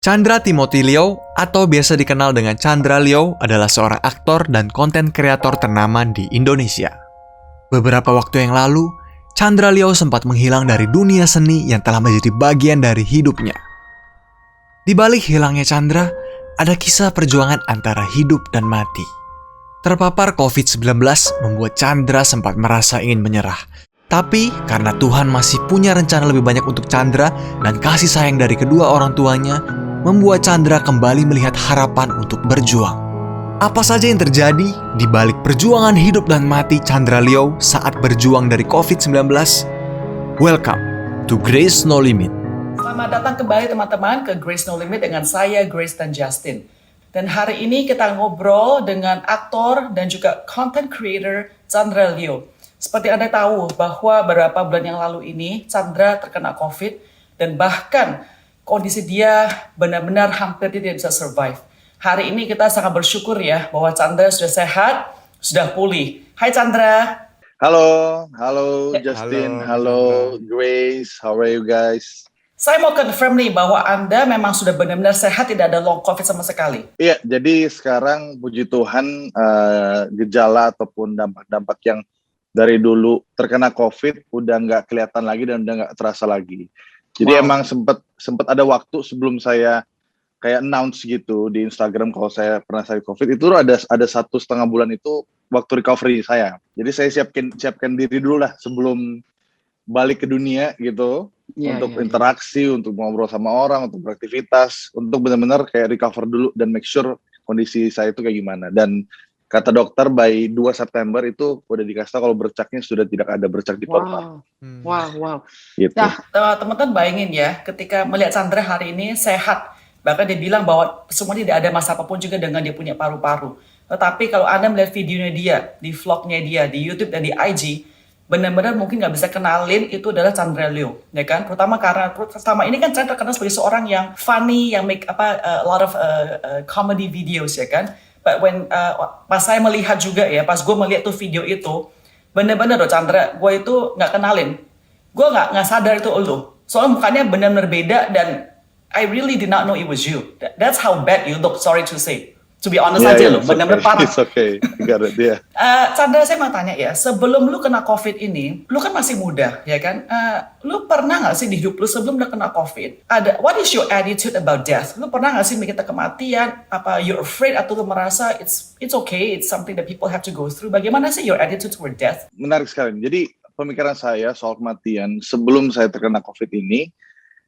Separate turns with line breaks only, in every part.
Chandra Timothy Liu atau biasa dikenal dengan Chandra Liu adalah seorang aktor dan konten kreator ternama di Indonesia. Beberapa waktu yang lalu, Chandra Liu sempat menghilang dari dunia seni yang telah menjadi bagian dari hidupnya. Di balik hilangnya Chandra, ada kisah perjuangan antara hidup dan mati. Terpapar COVID-19 membuat Chandra sempat merasa ingin menyerah. Tapi karena Tuhan masih punya rencana lebih banyak untuk Chandra dan kasih sayang dari kedua orang tuanya, membuat Chandra kembali melihat harapan untuk berjuang. Apa saja yang terjadi di balik perjuangan hidup dan mati Chandra Liu saat berjuang dari COVID-19? Welcome to Grace No Limit.
Selamat datang kembali teman-teman ke Grace No Limit dengan saya, Grace dan Justin. Dan hari ini kita ngobrol dengan aktor dan juga content creator Chandra Liu. Seperti Anda tahu bahwa beberapa bulan yang lalu ini Chandra terkena COVID dan bahkan kondisi dia benar-benar hampir tidak bisa survive. Hari ini kita sangat bersyukur ya bahwa Chandra sudah sehat, sudah pulih. Hai Chandra.
Halo Justin, halo Grace, how are you guys?
Saya mau confirm nih bahwa Anda memang sudah benar-benar sehat, tidak ada long COVID sama sekali.
Iya, jadi sekarang puji Tuhan gejala ataupun dampak-dampak yang dari dulu terkena COVID udah nggak kelihatan lagi dan udah nggak terasa lagi. Jadi emang sempat ada waktu sebelum saya kayak announce gitu di Instagram kalau saya pernah sakit COVID, itu ada 1,5 bulan itu waktu recovery saya. Jadi saya siapkan diri dulu lah sebelum balik ke dunia gitu, untuk interaksi, untuk ngobrol sama orang, untuk beraktivitas, untuk benar-benar kayak recover dulu dan make sure kondisi saya itu kayak gimana. Dan kata dokter by 2 September itu udah dikasih tahu kalau bercaknya sudah tidak ada bercak di paru-paru.
Wow.
Gitu.
Nah, teman-teman bayangin ya, ketika melihat Chandra hari ini sehat, bahkan dia bilang bahwa semuanya tidak ada masalah apapun juga dengan dia punya paru-paru. Tetapi kalau Anda melihat videonya dia, di vlognya dia, di YouTube dan di IG, benar-benar mungkin nggak bisa kenalin itu adalah Chandra Liu, ya kan? Terutama karena ini kan Chandra terkenal sebagai seorang yang funny, yang make a lot of comedy videos, ya kan? But when pas saya melihat juga ya, pas gue melihat tuh video itu, benar-benar loh Chandra, gue itu nggak kenalin, gue nggak sadar itu lo, soalnya mukanya benar-benar beda dan I really did not know it was you. That's how bad you look. Sorry to say. To be honest aja lo, benar-benar parah.
It's okay, got it, yeah.
Chandra, saya mau tanya ya, sebelum lu kena COVID ini, lu kan masih muda, ya kan? Lu pernah nggak sih di hidup lu sebelum lu kena COVID, what is your attitude about death? Lu pernah nggak sih mikir kematian? Apa you're afraid atau lu merasa it's okay, it's something that people have to go through? Bagaimana sih your attitude toward death?
Menarik sekali. Jadi pemikiran saya soal kematian sebelum saya terkena COVID ini,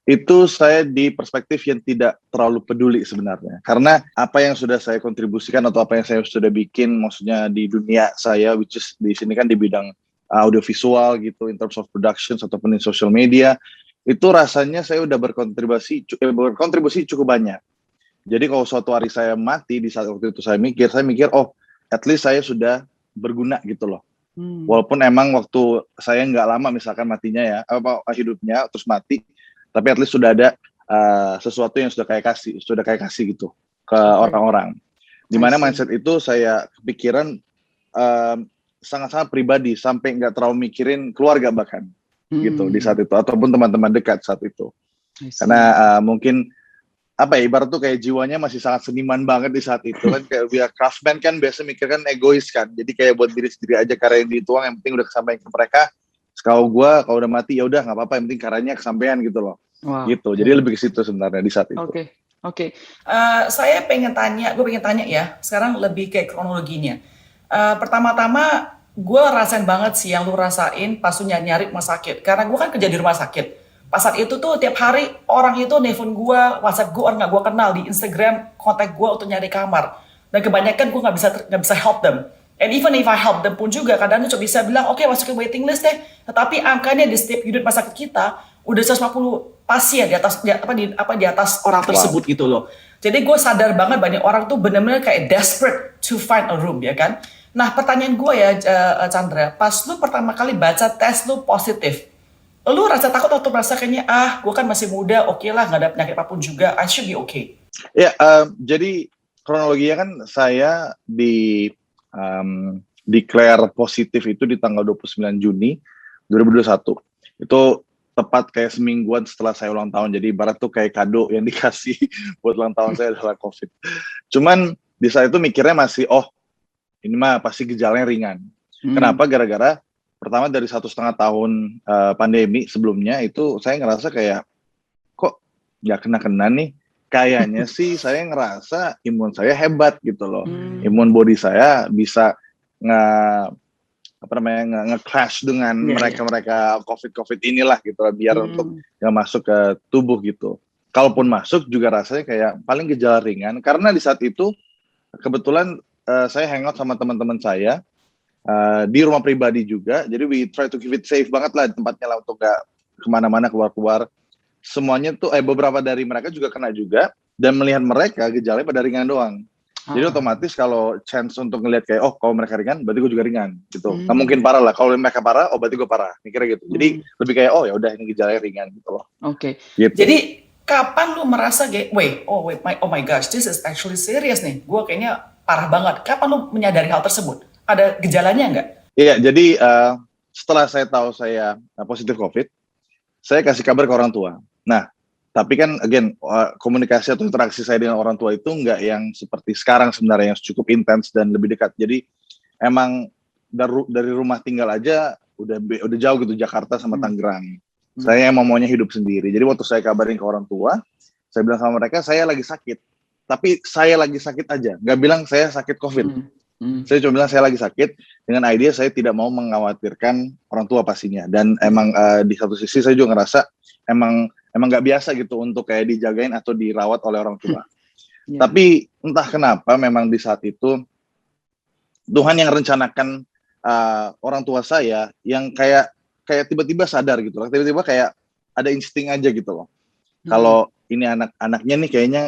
itu saya di perspektif yang tidak terlalu peduli sebenarnya. Karena apa yang sudah saya kontribusikan atau apa yang saya sudah bikin, maksudnya di dunia saya, which is di sini kan di bidang audiovisual gitu, in terms of productions ataupun di social media, itu rasanya saya udah berkontribusi cukup banyak. Jadi kalau suatu hari saya mati, di saat waktu itu saya mikir, oh at least saya sudah berguna gitu loh. Walaupun emang waktu saya nggak lama misalkan matinya ya, hidupnya terus mati, tapi at least sudah ada sesuatu yang sudah kayak kasih gitu ke orang-orang. Dimana mindset itu saya kepikiran sangat-sangat pribadi sampai nggak terlalu mikirin keluarga bahkan gitu di saat itu ataupun teman-teman dekat saat itu. Karena mungkin ibarat tuh kayak jiwanya masih sangat seniman banget di saat itu kan, kayak via craftsman kan biasa mikirkan egois kan. Jadi kayak buat diri sendiri aja, karya yang dituang yang penting udah kesampaian ke mereka. Kalau udah mati ya udah nggak apa-apa, yang penting karyanya kesampaian gitu loh. Gitu. Jadi lebih ke situ sebenarnya di saat itu.
Oke. Gue pengen tanya ya, sekarang lebih kayak kronologinya. Pertama-tama gue rasain banget sih yang lu rasain pas lu nyari rumah sakit. Karena gue kan kerja di rumah sakit. Pas saat itu tuh tiap hari orang itu nelfon gue, WhatsApp gue, orang nggak gue kenal, di Instagram kontak gue untuk nyari kamar. Dan kebanyakan gue nggak bisa help them. And even if I help them pun juga, kadang tuh cuma bisa bilang, oke, masuk ke waiting list deh. Tetapi angkanya di setiap unit rumah sakit kita udah 150 pasien di atas orang tersebut gitu loh. Jadi gue sadar banget banyak orang tuh benar-benar kayak desperate to find a room, ya kan? Nah, pertanyaan gue ya, Chandra, pas lu pertama kali baca tes lu positif, lu rasa takut atau merasa kayaknya gue kan masih muda, oke lah, nggak ada penyakit apapun juga, I should be okay?
Ya, jadi kronologinya kan saya declare positif itu di tanggal 29 Juni 2021. Itu tepat kayak semingguan setelah saya ulang tahun. Jadi ibarat tuh kayak kado yang dikasih buat ulang tahun saya adalah COVID. Cuman di saat itu mikirnya masih, oh ini mah pasti gejalanya ringan. Kenapa? Gara-gara pertama dari 1,5 tahun pandemi sebelumnya itu saya ngerasa kayak kok nggak kena-kena nih. Kayaknya sih saya ngerasa imun saya hebat gitu loh. Imun body saya bisa nge-clash dengan mereka COVID inilah gitu lah, biar untuk yang masuk ke tubuh gitu. Kalaupun masuk juga rasanya kayak paling gejala ringan, karena di saat itu kebetulan saya hangout sama teman-teman saya di rumah pribadi juga, jadi we try to keep it safe banget lah tempatnya lah untuk gak kemana-mana keluar-keluar. Semuanya tuh beberapa dari mereka juga kena juga, dan melihat mereka gejalanya pada ringan doang. Jadi otomatis kalau chance untuk ngelihat kayak kalau mereka ringan berarti gue juga ringan gitu. Nggak mungkin parah lah. Kalau mereka parah, berarti gue parah. Mikirnya gitu. Jadi lebih kayak ya udah ini gejalanya ringan gitu loh.
Oke.
Gitu.
Jadi kapan lu merasa kayak oh my gosh, this is actually serious nih. Gue kayaknya parah banget. Kapan lu menyadari hal tersebut? Ada gejalanya nggak?
Iya, jadi setelah saya tahu saya positif COVID, saya kasih kabar ke orang tua. Nah, tapi kan again komunikasi atau interaksi saya dengan orang tua itu nggak yang seperti sekarang sebenarnya, yang cukup intens dan lebih dekat. Jadi emang dari rumah tinggal aja udah jauh gitu, Jakarta sama Tangerang. Saya emang maunya hidup sendiri. Jadi waktu saya kabarin ke orang tua, saya bilang sama mereka saya lagi sakit. Tapi saya lagi sakit aja, nggak bilang saya sakit COVID. Saya cuma bilang saya lagi sakit, dengan idea saya tidak mau mengkhawatirkan orang tua pastinya. Dan emang di satu sisi saya juga ngerasa emang nggak biasa gitu untuk kayak dijagain atau dirawat oleh orang tua. Tapi entah kenapa memang di saat itu Tuhan yang rencanakan orang tua saya yang kayak tiba-tiba sadar gitu loh. Tiba-tiba kayak ada insting aja gitu loh. Kalau ini anak-anaknya nih kayaknya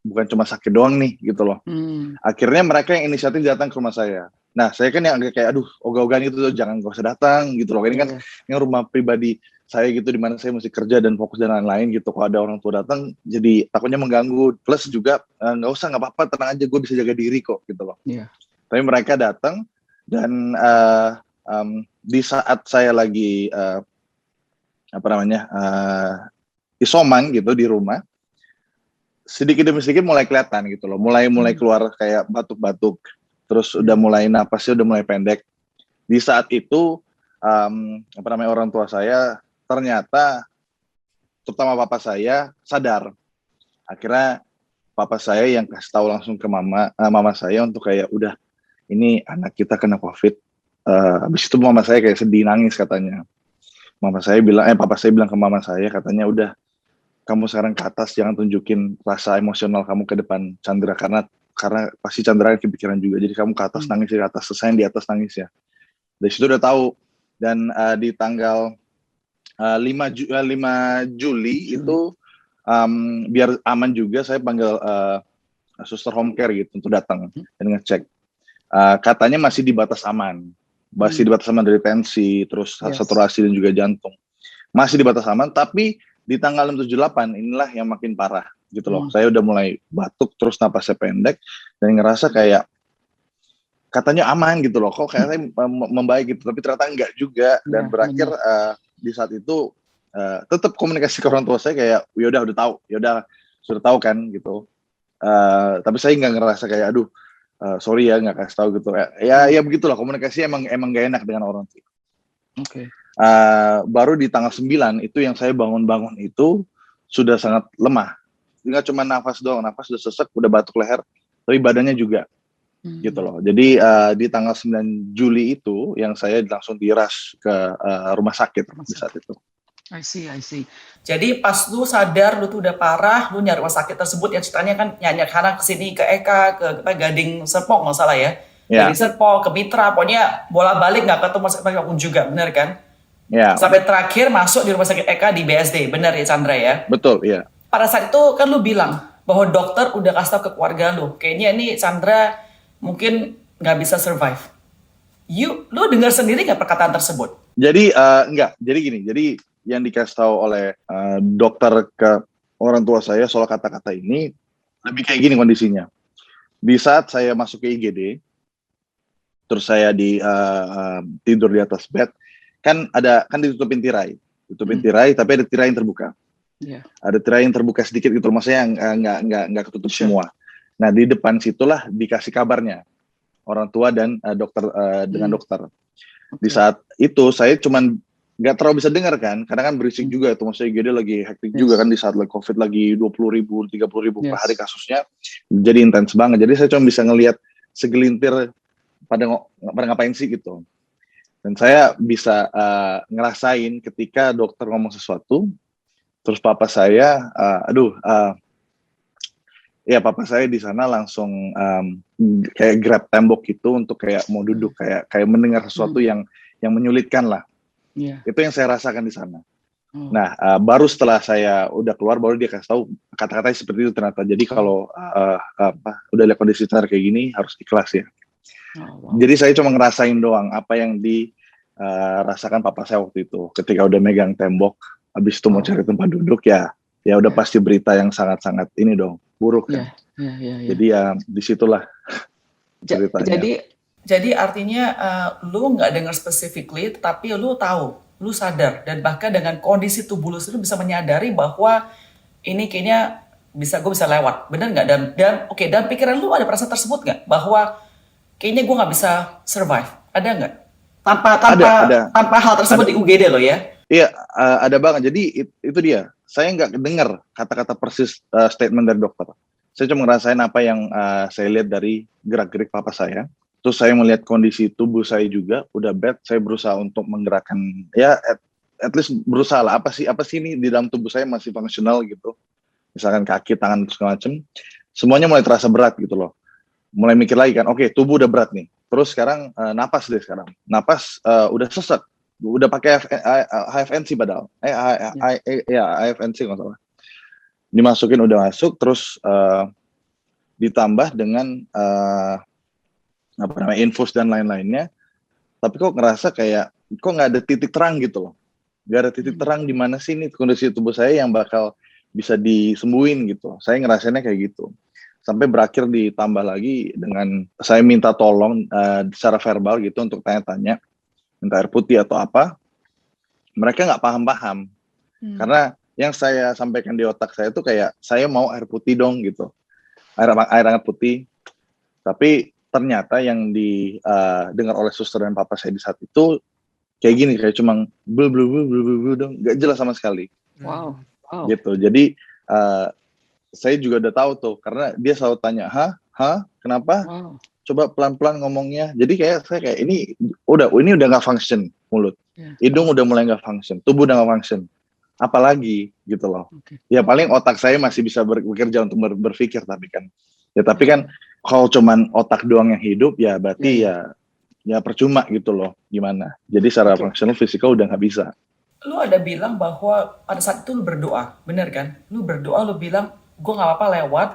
bukan cuma sakit doang nih gitu loh. Akhirnya mereka yang inisiatif datang ke rumah saya. Nah, saya kan yang agak kayak ogah-ogahan gitu tuh, jangan gak usah datang gitu loh. Ini kan yang rumah pribadi saya gitu, di mana saya mesti kerja dan fokus dan lain-lain gitu. Kalau ada orang tua datang, jadi takutnya mengganggu. Plus juga nggak usah, nggak apa-apa, tenang aja, gue bisa jaga diri kok gitu loh. Tapi mereka datang dan di saat saya lagi isoman gitu di rumah, sedikit demi sedikit mulai kelihatan gitu loh, mulai keluar kayak batuk-batuk, terus udah mulai napasnya udah mulai pendek. Di saat itu orang tua saya ternyata, terutama papa saya, sadar. Akhirnya papa saya yang kasih tahu langsung ke mama saya untuk kayak udah, ini anak kita kena COVID. Habis itu mama saya kayak sedih nangis katanya. Papa saya bilang ke mama saya, katanya udah, kamu sekarang ke atas, jangan tunjukin rasa emosional kamu ke depan Chandra, karena pasti Chandra kepikiran juga. Jadi kamu ke atas nangis, di atas, selesai di atas nangis ya. Dari situ udah tahu. Dan di tanggal 5 Juli itu biar aman juga, saya panggil suster home care gitu untuk datang dan ngecek. Katanya masih di batas aman. Masih di batas aman dari tensi, terus saturasi dan juga jantung. Masih di batas aman, tapi di tanggal 6-7-8 inilah yang makin parah gitu loh. Saya udah mulai batuk, terus napasnya pendek, dan ngerasa kayak katanya aman gitu loh, kok kayaknya membaik gitu, tapi ternyata enggak juga. Dan berakhir di saat itu tetap komunikasi ke orang tua saya kayak udah tahu, sudah tahu kan gitu. Tapi saya nggak ngerasa kayak sorry ya nggak kasih tahu gitu. Ya begitulah, komunikasi emang gak enak dengan orang tua. Baru di tanggal 9 itu yang saya bangun itu sudah sangat lemah. Nggak cuma nafas doang, nafas sudah sesek, udah batuk leher, tapi badannya juga gitu loh. Jadi di tanggal 9 Juli itu yang saya langsung dirush ke rumah sakit di saat itu.
I see. Jadi pas lu sadar lu tuh udah parah, lu nyari rumah sakit tersebut yang ceritanya kan nyanyi karena kesini ke Eka, ke Gading Serpong nggak salah ya. Gading Serpong, ke Mitra, pokoknya bola-balik nggak ketemu rumah sakit apapun juga, benar kan? Sampai terakhir masuk di rumah sakit Eka di BSD, benar ya Chandra ya?
Betul, iya.
Pada saat itu kan lu bilang bahwa dokter udah kasih tau ke keluarga lu, kayaknya ini Chandra mungkin nggak bisa survive. Lu dengar sendiri nggak perkataan tersebut?
Jadi enggak, jadi gini, jadi yang dikasih tahu oleh dokter ke orang tua saya soal kata-kata ini lebih kayak gini kondisinya. Di saat saya masuk ke IGD, terus saya tidur di atas bed, kan ditutupin tirai tutupin tirai, tapi ada tirai yang terbuka.
Iya.
Ada tirai yang terbuka sedikit gitu, maksudnya nggak ketutup semua. Nah, di depan situlah dikasih kabarnya orang tua dan dengan dokter. Di saat itu saya cuman nggak terlalu bisa dengar kan, karena kan berisik juga tuh, maksudnya GD lagi hektik juga kan, di saat COVID lagi 20.000, 30.000 per hari kasusnya, jadi intens banget. Jadi saya cuma bisa ngelihat segelintir pada ngapain sih gitu. Dan saya bisa ngerasain ketika dokter ngomong sesuatu, terus papa saya, papa saya di sana langsung kayak grab tembok gitu untuk kayak mau duduk, kayak mendengar sesuatu yang menyulitkan lah.
Yeah.
Itu yang saya rasakan di sana. Nah, baru setelah saya udah keluar, baru dia kasih tahu kata-katanya seperti itu ternyata. Jadi kalau udah lihat kondisi kayak gini, harus ikhlas ya. Jadi saya cuma ngerasain doang apa yang dirasakan papa saya waktu itu. Ketika udah megang tembok, habis itu mau cari tempat duduk ya udah pasti berita yang sangat-sangat ini dong, buruk kan. Jadi ya disitulah ceritanya.
Jadi artinya lu nggak dengar specifically, tapi lu tahu, lu sadar, dan bahkan dengan kondisi tubuh lu sendiri bisa menyadari bahwa ini kayaknya gue bisa lewat, bener nggak? Dan pikiran lu ada perasaan tersebut nggak bahwa kayaknya gue nggak bisa survive, ada nggak? Tanpa hal tersebut di UGD lo ya?
Iya, ada banget. Jadi itu dia. Saya nggak dengar kata-kata persis statement dari dokter. Saya cuma ngerasain apa yang saya lihat dari gerak-gerik papa saya. Terus saya melihat kondisi tubuh saya juga udah bad. Saya berusaha untuk menggerakkan, ya at least berusaha lah. Apa sih ini di dalam tubuh saya masih fungsional gitu. Misalkan kaki, tangan, segala macam. Semuanya mulai terasa berat gitu loh. Mulai mikir lagi kan, oke, tubuh udah berat nih. Terus sekarang napas deh sekarang. Napas udah sesak. Udah pakai HFNC padahal. HFNC nggak salah. Dimasukin udah masuk, terus ditambah dengan infus dan lain-lainnya. Tapi kok ngerasa kayak kok nggak ada titik terang gitu loh. Nggak ada titik terang di mana sih ini kondisi tubuh saya yang bakal bisa disembuhin gitu. Saya ngerasainnya kayak gitu. Sampai berakhir ditambah lagi dengan saya minta tolong secara verbal gitu untuk tanya-tanya, minta air putih atau apa. Mereka nggak paham-paham. Karena yang saya sampaikan di otak saya itu kayak saya mau air putih dong gitu. Air hangat putih. Tapi ternyata yang didengar oleh suster dan papa saya di saat itu kayak gini, kayak cuma blu dong, nggak jelas sama sekali.
Wow.
Gitu. Jadi saya juga udah tahu tuh, karena dia selalu tanya, kenapa? Wow. Coba pelan-pelan ngomongnya. Jadi saya ini udah nggak function mulut, hidung udah mulai nggak function, tubuh udah nggak function, apalagi gitu loh. Ya paling otak saya masih bisa bekerja untuk berpikir, tapi kan kalau cuman otak doang yang hidup, ya berarti ya percuma gitu loh. Gimana? Jadi secara fungsional fisikal udah nggak bisa.
Lu ada bilang bahwa pada saat itu lu berdoa, bener kan? Lu berdoa, lu bilang gue nggak apa-apa lewat,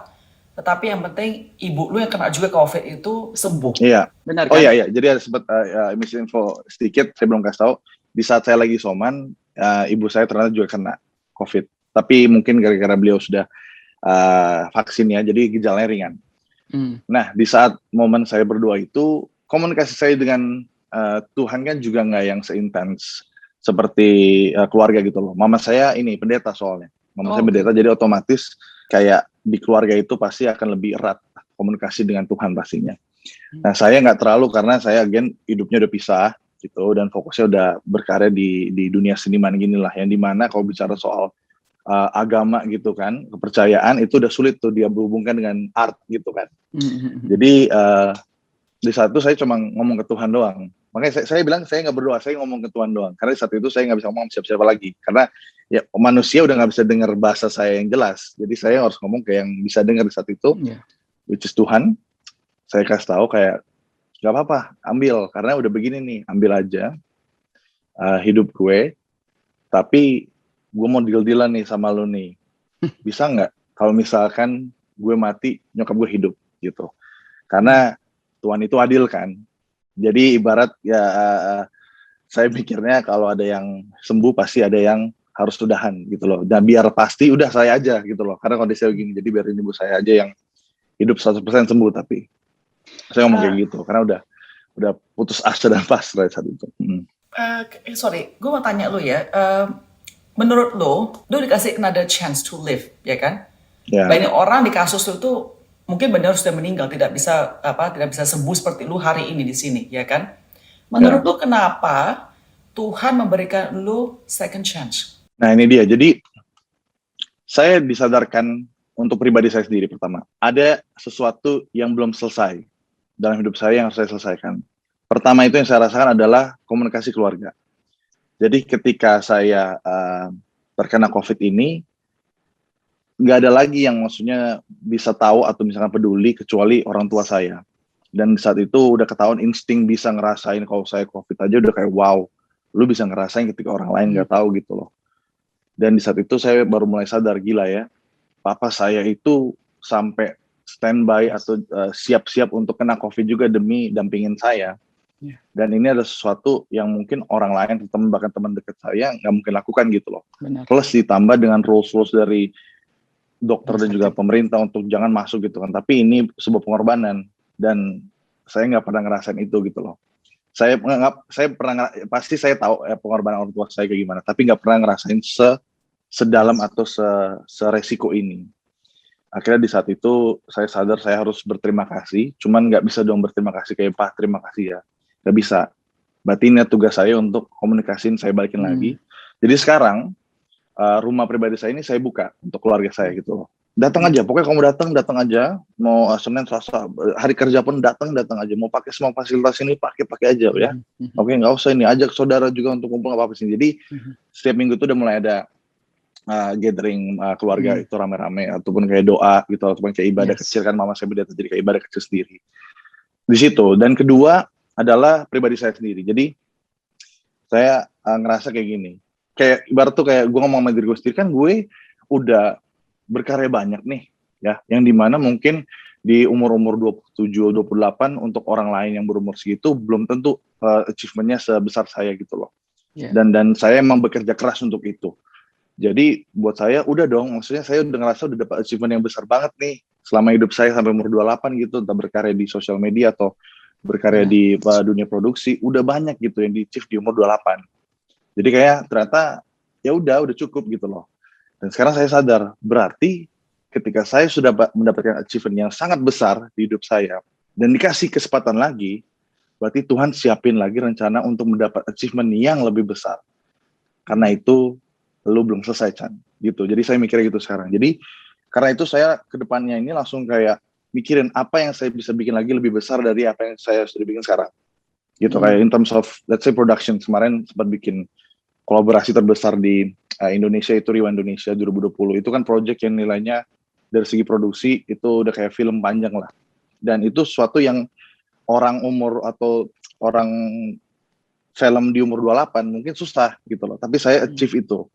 tetapi yang penting ibu lu yang kena juga COVID itu sembuh.
Iya.
Benar kan?
Oh iya. Jadi ada sempat misinfo sedikit, saya belum kasih tahu. Di saat saya lagi soman, ibu saya ternyata juga kena COVID. Tapi mungkin gara-gara beliau sudah vaksin ya, jadi gejalanya ringan. Nah, di saat momen saya berdoa itu, komunikasi saya dengan Tuhan kan juga nggak yang seintens seperti keluarga gitu loh. Mama saya ini pendeta soalnya. Mama saya pendeta, jadi otomatis kayak di keluarga itu pasti akan lebih erat komunikasi dengan Tuhan pastinya. Nah, saya nggak terlalu, karena saya hidupnya udah pisah gitu, dan fokusnya udah berkarya di dunia seniman gini lah, yang dimana kalau bicara soal agama gitu kan, kepercayaan itu udah sulit tuh dia berhubungkan dengan art gitu kan. Jadi di saat itu saya cuma ngomong ke Tuhan doang. Makanya saya bilang saya nggak berdoa, saya ngomong ke Tuhan doang. Karena di saat itu saya nggak bisa ngomong siapa-siapa lagi. Karena ya manusia udah nggak bisa dengar bahasa saya yang jelas. Jadi saya harus ngomong ke yang bisa dengar di saat itu, which is Tuhan. Saya kasih tahu kayak, nggak apa-apa, ambil. Karena udah begini nih, ambil aja hidup gue. Tapi gue mau deal-dealan nih sama lo nih. Bisa nggak kalau misalkan gue mati, nyokap gue hidup gitu. Karena Tuhan itu adil kan. Jadi ibarat ya saya mikirnya kalau ada yang sembuh pasti ada yang harus udahan gitu loh. Dan biar pasti udah saya aja gitu loh. Karena kondisi begini, jadi biar ibu saya aja yang hidup 100% sembuh. Tapi saya ngomong kayak gitu karena udah putus asa dan pasrah saat itu.
Sorry, gue mau tanya lu ya. menurut lo dikasih another chance to live, ya kan?
Ya.
Banyak orang di kasus lo tuh mungkin benar sudah meninggal, tidak bisa sembuh seperti lu hari ini di sini, ya kan? Menurut lu kenapa Tuhan memberikan lu second chance?
Nah ini dia, jadi saya disadarkan untuk pribadi saya sendiri pertama. Ada sesuatu yang belum selesai dalam hidup saya yang harus saya selesaikan. Pertama itu yang saya rasakan adalah komunikasi keluarga. Jadi ketika saya terkena COVID ini, nggak ada lagi yang maksudnya bisa tahu atau misalkan peduli kecuali orang tua saya. Dan saat itu udah ketahuan insting bisa ngerasain kalau saya COVID aja udah kayak wow, lu bisa ngerasain ketika orang lain nggak tahu gitu loh. Dan di saat itu saya baru mulai sadar, gila ya, papa saya itu sampai standby atau siap-siap untuk kena COVID juga demi dampingin saya. Dan ini adalah sesuatu yang mungkin orang lain, teman bahkan teman dekat saya nggak mungkin lakukan gitu loh.
Benar.
Plus ditambah dengan rules dari dokter dan juga pemerintah untuk jangan masuk gitu kan. Tapi ini sebuah pengorbanan dan saya nggak pernah ngerasain itu gitu loh. Pasti saya tahu pengorbanan orang tua saya kayak gimana, tapi nggak pernah ngerasain sedalam atau seresiko ini. Akhirnya di saat itu saya sadar saya harus berterima kasih, cuman nggak bisa dong berterima kasih kayak Pak terima kasih ya, nggak bisa. Berarti ini tugas saya untuk komunikasiin, saya balikin lagi. Jadi sekarang rumah pribadi saya ini saya buka untuk keluarga saya gitu loh. Datang aja, pokoknya kamu datang aja, mau Senin, Selasa, hari kerja pun datang aja, mau pakai semua fasilitas ini pakai aja ya. Oke, nggak usah ini, ajak saudara juga untuk kumpul nggak apa-apa sih. Jadi setiap minggu itu udah mulai ada gathering keluarga itu rame-rame ataupun kayak doa gitu ataupun kayak ibadah kecil kan, mama saya beda jadi kayak ibadah kecil sendiri di situ. Dan kedua adalah pribadi saya sendiri. Jadi saya ngerasa kayak gini. Kayak ibarat tuh kayak gue ngomong sama diri gue sendiri, kan gue udah berkarya banyak nih ya, yang dimana mungkin di umur-umur 27, 28 untuk orang lain yang berumur segitu belum tentu achievementnya sebesar saya gitu loh. Dan saya emang bekerja keras untuk itu. Jadi buat saya udah dong, maksudnya saya udah ngerasa udah dapat achievement yang besar banget nih selama hidup saya sampai umur 28 gitu, entah berkarya di sosial media atau berkarya di dunia produksi, udah banyak gitu yang di-achieve di umur 28. Jadi kayak ternyata ya udah cukup gitu loh. Dan sekarang saya sadar, berarti ketika saya sudah mendapatkan achievement yang sangat besar di hidup saya dan dikasih kesempatan lagi, berarti Tuhan siapin lagi rencana untuk mendapat achievement yang lebih besar. Karena itu lu belum selesai, Chan. Gitu. Jadi saya mikirnya gitu sekarang. Jadi karena itu saya ke depannya ini langsung kayak mikirin apa yang saya bisa bikin lagi lebih besar dari apa yang saya sudah bikin sekarang. Gitu kayak in terms of let's say production, kemarin sempat bikin kolaborasi terbesar di Indonesia itu Riwa Indonesia 2020. Itu kan project yang nilainya dari segi produksi itu udah kayak film panjang lah. Dan itu sesuatu yang orang umur atau orang film di umur 28 mungkin susah gitu loh. Tapi saya achieve itu.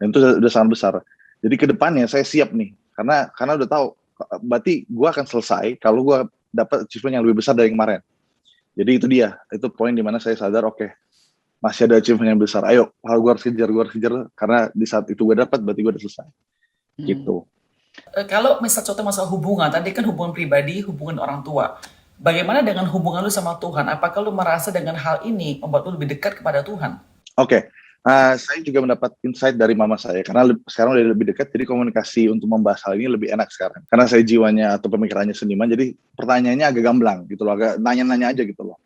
Dan itu udah sangat besar. Jadi ke depannya saya siap nih. Karena udah tahu berarti gue akan selesai kalau gue dapat achievement yang lebih besar dari kemarin. Jadi itu dia. Itu poin dimana saya sadar oke, masih ada achievement yang besar. Ayo, gue harus kejar karena di saat itu gue dapat berarti gue udah selesai. Gitu.
Kalau misal contoh masalah hubungan, tadi kan hubungan pribadi, hubungan orang tua. Bagaimana dengan hubungan lu sama Tuhan? Apakah lu merasa dengan hal ini membuat lu lebih dekat kepada Tuhan?
Oke. Saya juga mendapat insight dari mama saya karena sekarang udah lebih dekat, jadi komunikasi untuk membahas hal ini lebih enak sekarang. Karena saya jiwanya atau pemikirannya seniman, jadi pertanyaannya agak gamblang gitu loh, agak nanya-nanya aja gitu loh.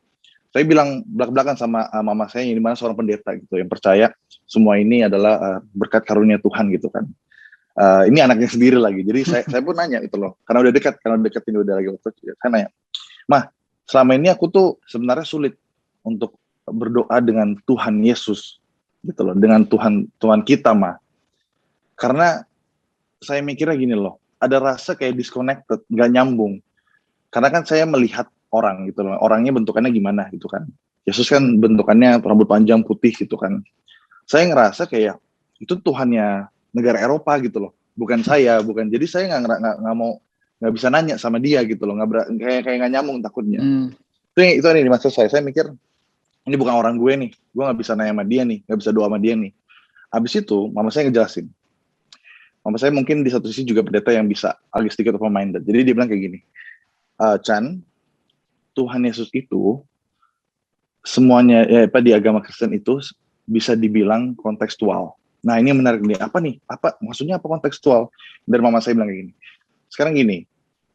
Saya bilang belak-belakan sama mama saya yang dimana seorang pendeta gitu yang percaya semua ini adalah berkat karunia Tuhan gitu kan. Ini anaknya sendiri lagi, jadi saya pun nanya itu loh, karena udah dekat ini udah lagi waktu, saya nanya, "Mah, selama ini aku tuh sebenarnya sulit untuk berdoa dengan Tuhan Yesus gitu loh, dengan Tuhan kita mah, karena saya mikirnya gini loh, ada rasa kayak disconnected, nggak nyambung, karena kan saya melihat orang gitu loh, orangnya bentukannya gimana gitu kan, Yesus kan bentukannya rambut panjang putih gitu kan, saya ngerasa kayak itu Tuhannya negara Eropa gitu loh, bukan saya, jadi saya nggak bisa nanya sama dia gitu loh, kayak nggak nyambung takutnya. Itu nih maksud saya mikir ini bukan orang gue nih, gue nggak bisa nanya sama dia nih, nggak bisa doa sama dia nih. Habis itu mama saya ngejelasin, mama saya mungkin di satu sisi juga pendeta yang bisa agak sedikit open-minded, jadi dia bilang kayak gini, Chan, Tuhan Yesus itu semuanya di agama Kristen itu bisa dibilang kontekstual. Nah ini menarik nih, apa maksudnya apa kontekstual? Dari mama saya bilang kayak gini, sekarang gini,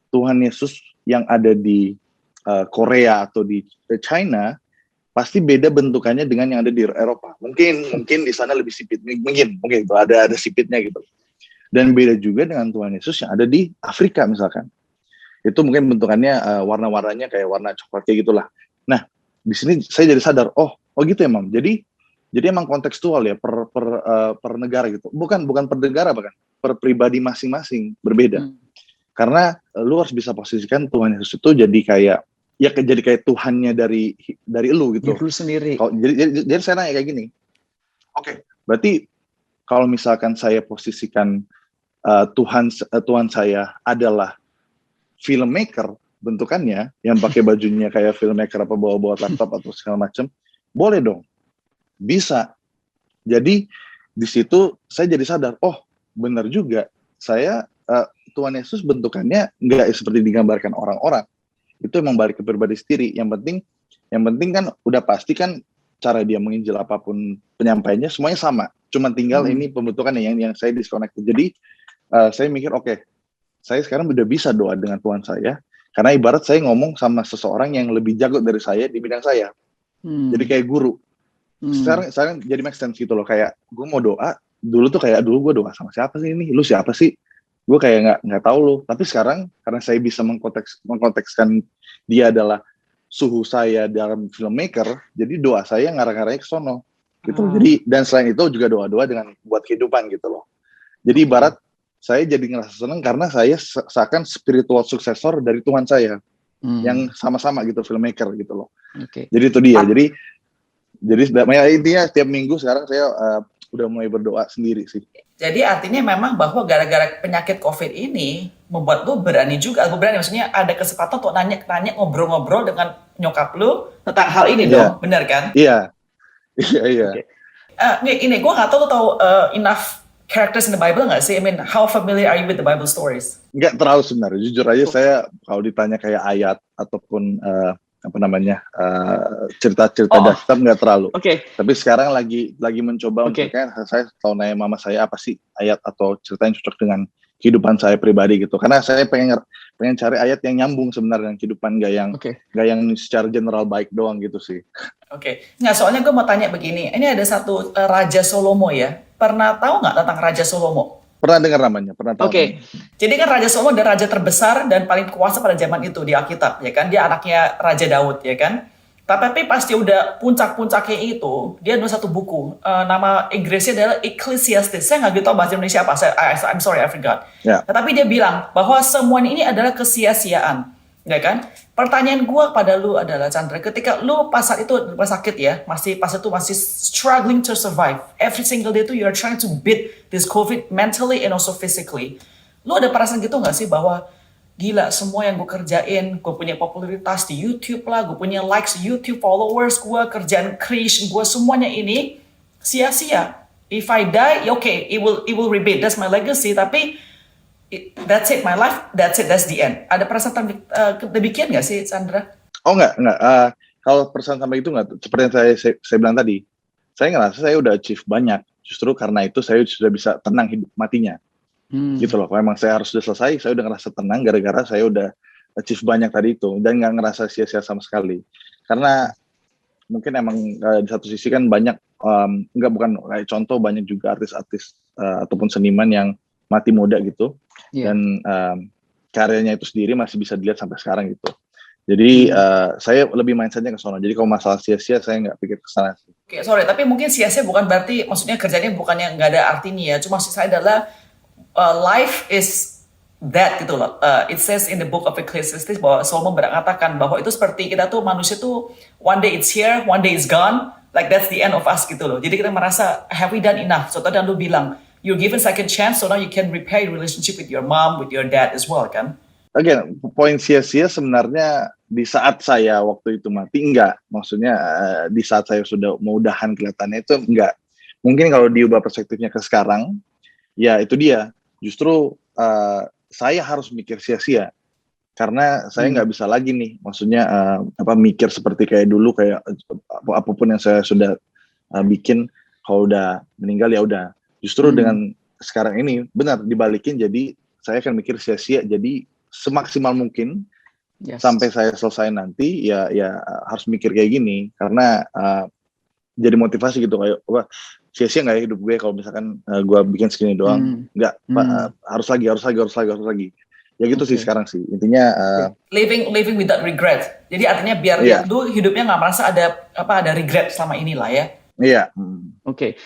Tuhan Yesus yang ada di Korea atau di China pasti beda bentukannya dengan yang ada di Eropa. Mungkin di sana lebih sipit, mungkin itu ada sipitnya gitu. Dan beda juga dengan Tuhan Yesus yang ada di Afrika misalkan. Itu mungkin bentukannya warna-warnanya kayak warna coklat kayak gitulah. Nah, di sini saya jadi sadar, oh gitu ya, Mam. Jadi emang kontekstual ya per negara gitu. Bukan per negara bahkan, per pribadi masing-masing berbeda. Karena lu harus bisa posisikan Tuhan Yesus itu jadi kayak Tuhannya dari lu gitu.
Diri lu sendiri.
Jadi saya nanya kayak gini. Oke, berarti kalau misalkan saya posisikan Tuhan saya adalah filmmaker bentukannya, yang pakai bajunya kayak filmmaker apa bawa laptop atau segala macam, boleh dong, bisa. Jadi di situ saya jadi sadar, oh benar juga, saya Tuhan Yesus bentukannya nggak seperti digambarkan orang-orang. Itu emang balik ke pribadi sendiri. Yang penting kan udah pasti kan cara dia menginjil apapun penyampaiannya semuanya sama. Cuma tinggal ini pembentukannya yang saya disconnect. Jadi saya mikir oke, saya sekarang udah bisa doa dengan Tuhan saya. Karena ibarat saya ngomong sama seseorang yang lebih jago dari saya di bidang saya. Jadi kayak guru. Sekarang jadi make sense gitu loh. Kayak gue mau doa, dulu gue doa sama siapa sih ini? Lu siapa sih? Gue kayak nggak tahu lo. Tapi sekarang karena saya bisa mengkontekskan dia adalah suhu saya dalam filmmaker, jadi doa saya ngarah-ngarahnya ke sono gitu. Jadi dan selain itu juga doa-doa dengan buat kehidupan gitu loh. Jadi ibarat saya jadi ngerasa senang karena saya seakan spiritual successor dari Tuhan saya yang sama-sama gitu filmmaker gitu loh. Jadi itu dia. Jadi intinya setiap minggu sekarang saya udah mulai berdoa sendiri sih.
Jadi artinya memang bahwa gara-gara penyakit COVID ini membuat lu berani juga, maksudnya ada kesempatan untuk nanya ngobrol-ngobrol dengan nyokap lu tentang hal ini dong, benar kan?
Iya. Okay.
Ini gue nggak tahu enough characters in the Bible nggak sih? I mean, how familiar are you with the Bible stories?
Nggak terlalu sebenarnya. Jujur aja saya kalau ditanya kayak ayat ataupun cerita-cerita Alkitab nggak terlalu. Tapi sekarang lagi mencoba untuk saya tahu nanya mama saya apa sih ayat atau cerita yang cocok dengan kehidupan saya pribadi gitu. Karena saya pengen cari ayat yang nyambung sebenarnya dengan kehidupan, nggak yang secara general baik doang gitu sih.
Nggak, soalnya gue mau tanya begini. Ini ada satu Raja Salomo ya. Pernah tahu nggak tentang Raja Salomo?
Pernah dengar namanya, pernah tahu.
Jadi kan Raja Salomo adalah raja terbesar dan paling kuasa pada zaman itu di Alkitab, ya kan? Dia anaknya Raja Daud, ya kan? Tapi pas dia udah puncak-puncaknya itu, dia nulis satu buku. Nama Inggrisnya adalah Ecclesiastes. Saya nggak tahu bahasa Indonesia apa. I'm sorry, I forgot. Tapi dia bilang bahwa semua ini adalah kesia-siaan, ya kan? Pertanyaan gue pada lu adalah, Chandra, ketika lu pas saat itu rumah sakit ya, masih struggling to survive. Every single day itu you're trying to beat this COVID mentally and also physically. Lu ada perasaan gitu nggak sih bahwa gila, semua yang gue kerjain, gue punya popularitas di YouTube lah, gue punya likes di YouTube, followers gue, kerjaan creation gue, semuanya ini sia-sia. If I die, okay, it will repeat. That's my legacy. Tapi that's it, my life, that's the end. Ada perasaan demikian nggak sih, Chandra?
Oh nggak. Kalau perasaan sampai itu nggak. Seperti yang saya bilang tadi, saya ngerasa saya udah achieve banyak. Justru karena itu saya sudah bisa tenang hidup matinya. Gitu loh. Kalau emang saya harus sudah selesai, saya udah ngerasa tenang gara-gara saya udah achieve banyak tadi itu dan nggak ngerasa sia-sia sama sekali. Karena mungkin emang di satu sisi kan banyak, bukan kayak contoh, banyak juga artis-artis ataupun seniman yang mati muda gitu. Dan karyanya itu sendiri masih bisa dilihat sampai sekarang gitu. Jadi saya lebih mindsetnya ke sana. Jadi kalau masalah sia-sia saya nggak pikir ke sana sih.
Sorry, tapi mungkin sia-sia bukan berarti maksudnya kerjanya bukannya nggak ada artinya ya. Cuma maksud saya adalah life is that gitu loh. It says in the book of Ecclesiastes bahwa Solomon mengatakan bahwa itu seperti kita tuh manusia tuh one day it's here, one day it's gone. Like that's the end of us gitu loh. Jadi kita merasa have we done enough? So tadi lu bilang you're given second chance, so now you can repair your relationship with your mom, with your dad as well, kan?
Again, poin sia-sia sebenarnya di saat saya waktu itu mati, enggak. Maksudnya di saat saya sudah mau udahan kelihatannya itu enggak. Mungkin kalau diubah perspektifnya ke sekarang, ya itu dia. Justru saya harus mikir sia-sia. Karena saya nggak bisa lagi nih, maksudnya mikir seperti kayak dulu, kayak apapun yang saya sudah bikin, kalau udah meninggal ya udah. Justru dengan sekarang ini benar dibalikin, jadi saya akan mikir sia-sia, jadi semaksimal mungkin sampai saya selesai nanti ya harus mikir kayak gini, karena jadi motivasi gitu, kayak wah sia-sia nggak ya hidup gue kalau misalkan gue bikin segini doang, nggak harus lagi ya gitu sih sekarang sih intinya.
Living without regret, jadi artinya biar lu hidupnya nggak merasa ada regret selama inilah ya.
Iya.
Oke.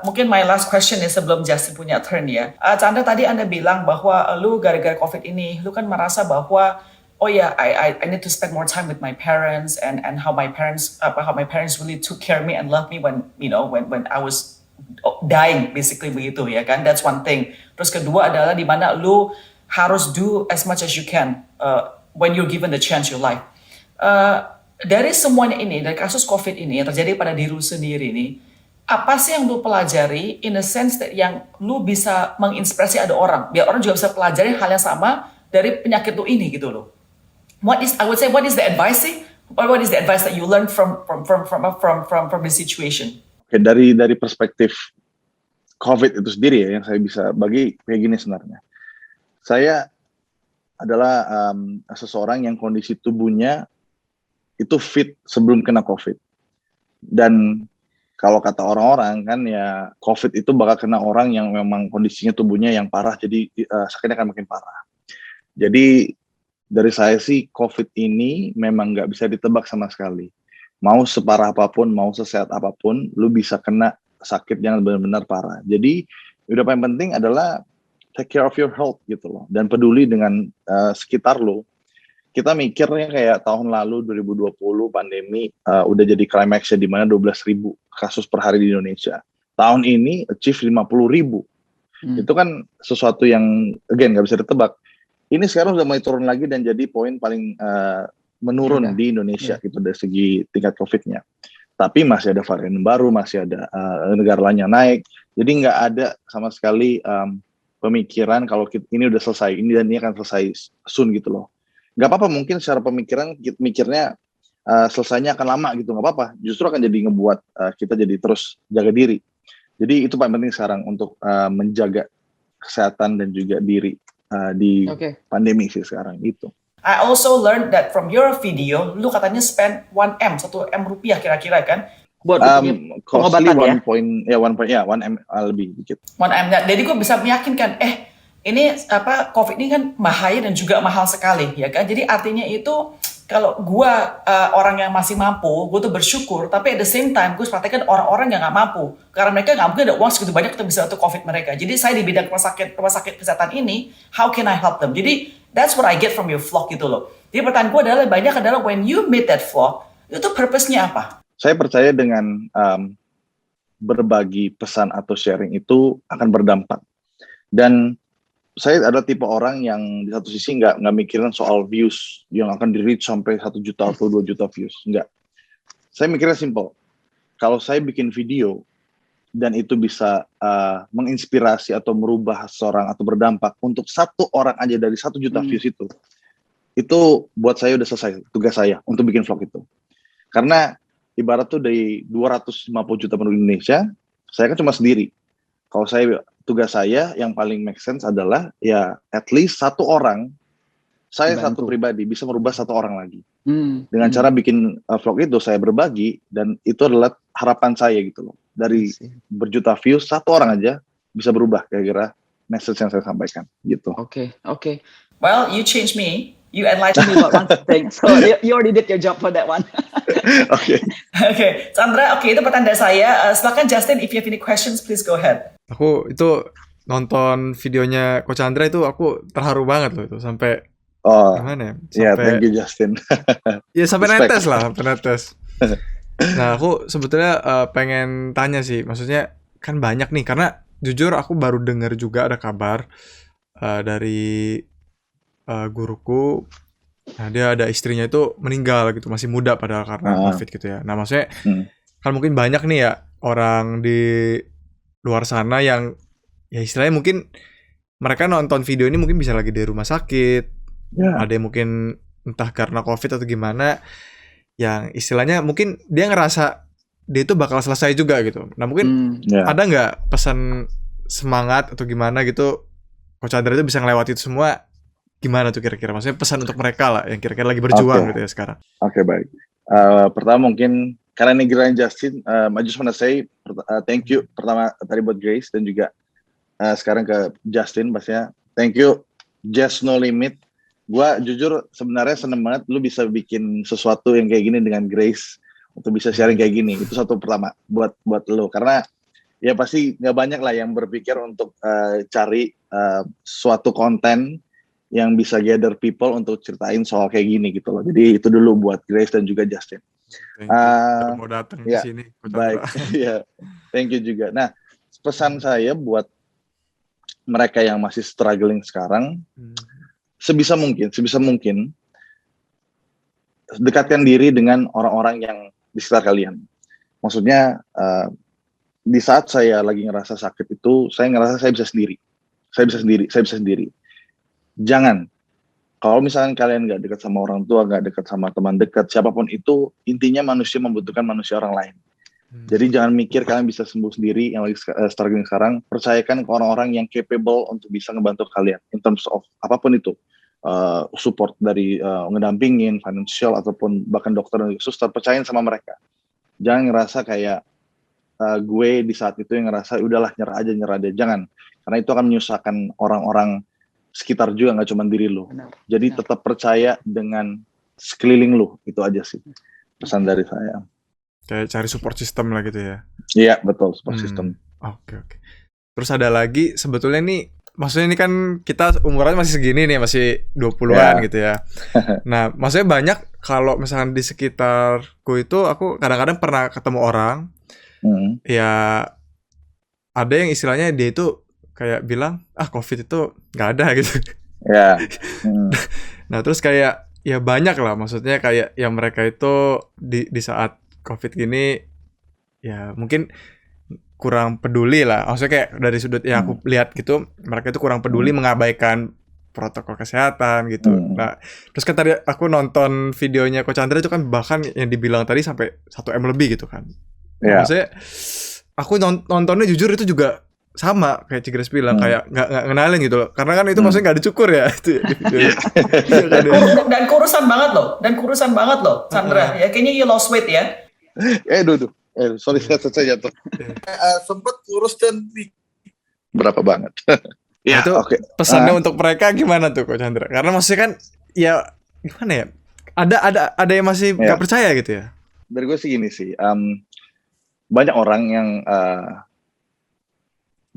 Mungkin my last question ya sebelum Justin punya turn ya. Chandra, tadi Anda bilang bahwa lu gara-gara COVID ini, lu kan merasa bahwa oh ya, I need to spend more time with my parents and how my parents really took care of me and loved me when I was dying basically begitu ya kan. That's one thing. Terus kedua adalah di mana lu harus do as much as you can when you're given the chance your life. Dari semuanya ini, dari kasus COVID ini yang terjadi pada diri lu sendiri ini, apa sih yang lu pelajari in a sense that yang lu bisa menginspirasi ada orang, biar orang juga bisa pelajari hal yang sama dari penyakit lu ini gitu loh. What is the advice sih? What is the advice that you learned from the situation?
Oke, dari perspektif COVID itu sendiri ya, yang saya bisa bagi kayak gini sebenarnya. Saya adalah seseorang yang kondisi tubuhnya itu fit sebelum kena COVID. Dan kalau kata orang-orang kan ya COVID itu bakal kena orang yang memang kondisinya tubuhnya yang parah, jadi sakitnya akan makin parah. Jadi dari saya sih COVID ini memang nggak bisa ditebak sama sekali. Mau separah apapun, mau sesehat apapun, lu bisa kena sakit yang benar-benar parah. Jadi udah paling penting adalah take care of your health gitu loh, dan peduli dengan sekitar lo. Kita mikirnya kayak tahun lalu 2020 pandemi udah jadi climax-nya di mana 12.000 kasus per hari di Indonesia. Tahun ini achieve 50.000. Itu kan sesuatu yang again nggak bisa ditebak. Ini sekarang udah mulai turun lagi dan jadi poin paling menurun di Indonesia gitu dari segi tingkat COVID-nya. Tapi masih ada varian baru, masih ada negara lain yang naik. Jadi nggak ada sama sekali pemikiran kalau ini udah selesai, ini dan ini akan selesai soon gitu loh. Gak apa-apa, mungkin secara pemikiran mikirnya selesainya akan lama gitu, gak apa-apa. Justru akan jadi ngebuat kita jadi terus jaga diri. Jadi itu paling penting sekarang untuk menjaga kesehatan dan juga diri di pandemi sih sekarang itu.
I also learned that from your video, lu katanya spend 1M rupiah kira-kira kan? Buat pengobatan ya? 1M lebih dikit. 1M, jadi gue bisa meyakinkan, ini COVID ini kan bahaya dan juga mahal sekali, ya kan? Jadi artinya itu kalau gue orang yang masih mampu, gue tuh bersyukur. Tapi at the same time, gue perhatikan orang-orang yang nggak mampu, karena mereka nggak mungkin ada uang segitu banyak untuk bisa untuk COVID mereka. Jadi saya di bidang rumah sakit kesehatan ini, how can I help them? Jadi that's what I get from your vlog gitu loh. Jadi pertanyaan gue adalah when you made that vlog, itu purpose-nya apa?
Saya percaya dengan berbagi pesan atau sharing itu akan berdampak. Dan saya adalah tipe orang yang di satu sisi nggak mikirin soal views yang akan di-reach sampai 1 juta atau 2 juta views. Nggak. Saya mikirnya simple. Kalau saya bikin video dan itu bisa menginspirasi atau merubah seseorang atau berdampak untuk 1 orang aja dari 1 juta views itu buat saya udah selesai tugas saya untuk bikin vlog itu. Karena ibarat tuh dari 250 juta penduduk Indonesia, saya kan cuma sendiri. Kalau tugas saya yang paling make sense adalah ya at least 1 orang, saya satu pribadi bisa merubah 1 orang lagi. Dengan cara bikin vlog itu saya berbagi, dan itu adalah harapan saya gitu loh. Dari berjuta views 1 orang aja bisa berubah kira-kira message yang saya sampaikan gitu.
Okay. Well, you changed me. You enlightened me about one thing. So you already did your job for that one.
Okay,
Chandra, itu pertanyaan saya. Silakan Justin, if you have any questions, please go ahead.
Aku itu nonton videonya Coach Chandra itu aku terharu banget loh itu sampai gimana
Ya,
ya?
thank you Justin.
Ya sampai netes. Nah, aku sebetulnya pengen tanya sih, maksudnya kan banyak nih, karena jujur aku baru dengar juga ada kabar dari guruku. Nah, dia ada istrinya itu meninggal gitu, masih muda padahal karena COVID gitu ya. Nah, maksudnya kan mungkin banyak nih ya orang di luar sana yang ya istilahnya mungkin mereka nonton video ini mungkin bisa lagi di rumah sakit. Ada yang mungkin entah karena COVID atau gimana, yang istilahnya mungkin dia ngerasa dia itu bakal selesai juga gitu. Nah, mungkin ada nggak pesan semangat atau gimana gitu, Coach Chandra itu bisa ngelewati itu semua, gimana tuh kira-kira? Maksudnya pesan untuk mereka lah yang kira-kira lagi berjuang gitu ya sekarang.
Oke, baik. Pertama mungkin karena Negra dan Justin, I just wanna say thank you pertama tadi buat Grace dan juga sekarang ke Justin pastinya. Thank you, Just No Limit. Gua jujur sebenarnya seneng banget lu bisa bikin sesuatu yang kayak gini dengan Grace untuk bisa sharing kayak gini. Itu satu pertama buat lu, karena ya pasti nggak banyak lah yang berpikir untuk cari suatu konten yang bisa gather people untuk ceritain soal kayak gini gitu loh. Jadi itu dulu buat Grace dan juga Justin.
Thank you. Mau datang di
ya,
sini.
Baik, ya, thank you juga. Nah, pesan saya buat mereka yang masih struggling sekarang, sebisa mungkin dekatkan diri dengan orang-orang yang di sekitar kalian. Maksudnya di saat saya lagi ngerasa sakit itu, saya ngerasa saya bisa sendiri. Jangan, kalau misalkan kalian nggak dekat sama orang tua, nggak dekat sama teman dekat, siapapun itu, intinya manusia membutuhkan manusia orang lain. Jadi jangan mikir kalian bisa sembuh sendiri yang lagi struggling sekarang. Percayakan ke orang-orang yang capable untuk bisa ngebantu kalian in terms of apapun itu. Support dari ngedampingin, financial, ataupun bahkan dokter dan suster. Percayain sama mereka. Jangan ngerasa kayak gue di saat itu yang ngerasa udahlah nyerah aja. Jangan, karena itu akan menyusahkan orang-orang sekitar juga, nggak cuma diri lu. Jadi tetap percaya dengan sekeliling lu, itu aja sih pesan dari saya.
Kayak cari support system lah gitu ya.
Iya, betul, support system.
Oke. Terus ada lagi, sebetulnya nih, maksudnya ini kan kita umurannya masih segini nih, masih 20-an gitu ya. Nah, maksudnya banyak kalau misalkan di sekitarku itu, aku kadang-kadang pernah ketemu orang, ya ada yang istilahnya dia itu kayak bilang, COVID itu nggak ada gitu.
Ya.
Nah, terus kayak ya banyak lah, maksudnya kayak yang mereka itu di saat COVID gini, ya mungkin kurang peduli lah. Maksudnya kayak dari sudut yang aku lihat gitu, mereka itu kurang peduli, mengabaikan protokol kesehatan gitu. Nah, terus kan tadi aku nonton videonya Coach Chandra itu kan bahkan yang dibilang tadi sampai 1M lebih gitu kan. Nah, maksudnya aku nontonnya jujur itu juga sama kayak Cigres bilang, kayak nggak ngenalin gitu loh, karena kan itu maksudnya nggak dicukur ya.
Dan kurusan banget loh Chandra. Ya kayaknya you lost weight ya.
Sorry saya jatuh. Sempet kurus dan berapa banget.
Ya, itu pesannya untuk mereka gimana tuh Coach Chandra? Karena maksudnya kan ya gimana ya? Ada yang masih nggak percaya gitu ya.
Dari gue sih gini sih, banyak orang yang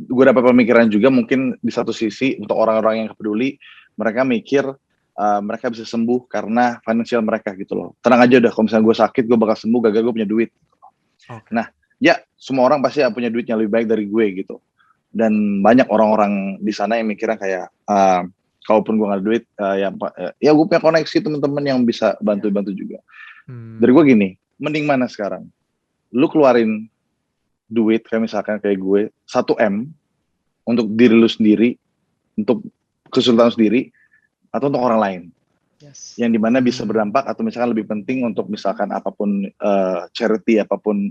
gue dapat pemikiran juga, mungkin di satu sisi untuk orang-orang yang peduli, mereka mikir mereka bisa sembuh karena finansial mereka gitu loh. Tenang aja udah, kalau misalnya gue sakit gue bakal sembuh, gagal gue punya duit. Nah, ya semua orang pasti punya duit yang lebih baik dari gue gitu. Dan banyak orang-orang di sana yang mikirnya kayak kalaupun gue nggak ada duit, ya gue punya koneksi teman-teman yang bisa bantu-bantu juga. Dari gue gini, mending mana sekarang? Lu keluarin duit kayak misalkan kayak gue 1M untuk diri lu sendiri, untuk kesulitan sendiri, atau untuk orang lain yang dimana bisa berdampak, atau misalkan lebih penting untuk misalkan apapun charity, apapun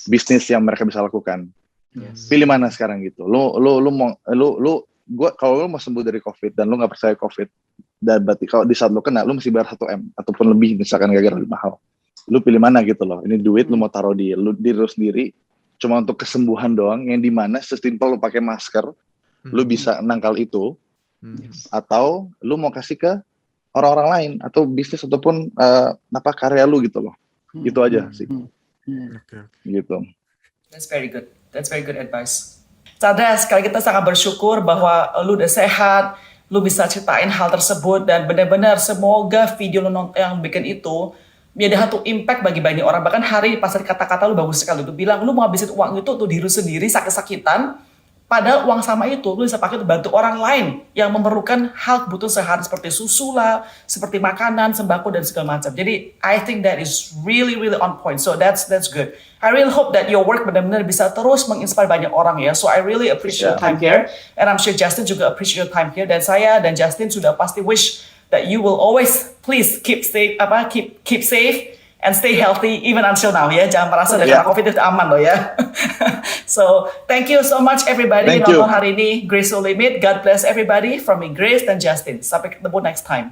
bisnis yang mereka bisa lakukan. Pilih mana sekarang gitu. Kalau lu mau sembuh dari COVID dan lu nggak percaya COVID, dan berarti kalau di saat lu kena lu mesti bayar 1M ataupun lebih misalkan gara-gara lebih mahal. Lu pilih mana gitu loh. Ini duit lu mau taruh di diri lu sendiri cuma untuk kesembuhan doang, yang dimana sesimpel lu pakai masker, lu bisa nangkal itu, atau lu mau kasih ke orang-orang lain atau bisnis ataupun karya lu gitu loh. Itu aja sih. Gitu.
That's very good advice. Chandra, sekali kita sangat bersyukur bahwa lu udah sehat, lu bisa ceritain hal tersebut, dan benar-benar semoga video lu yang bikin itu ada satu impact bagi banyak orang. Bahkan hari pas kata-kata lu bagus sekali, lu bilang lu mau habisin uang itu untuk diri sendiri sakit-sakitan, padahal uang sama itu lu bisa pakai untuk bantu orang lain yang memerlukan hal kebutuhan sehari seperti susu lah, seperti makanan, sembako dan segala macam. Jadi I think that is really on point. So that's good. I really hope that your work benar-benar bisa terus menginspire banyak orang ya. So I really appreciate your time here, and I'm sure Justin juga appreciate your time here. Dan saya dan Justin sudah pasti wish that you will always please keep safe and stay healthy even until now ya. Jangan merasa
Yeah.
dengan COVID itu aman loh ya. So, thank you so much everybody
Thank
yang nonton
you.
hari ini. Grace No Limit. God bless everybody from me, Grace dan Justin. Sampai ketemu next time.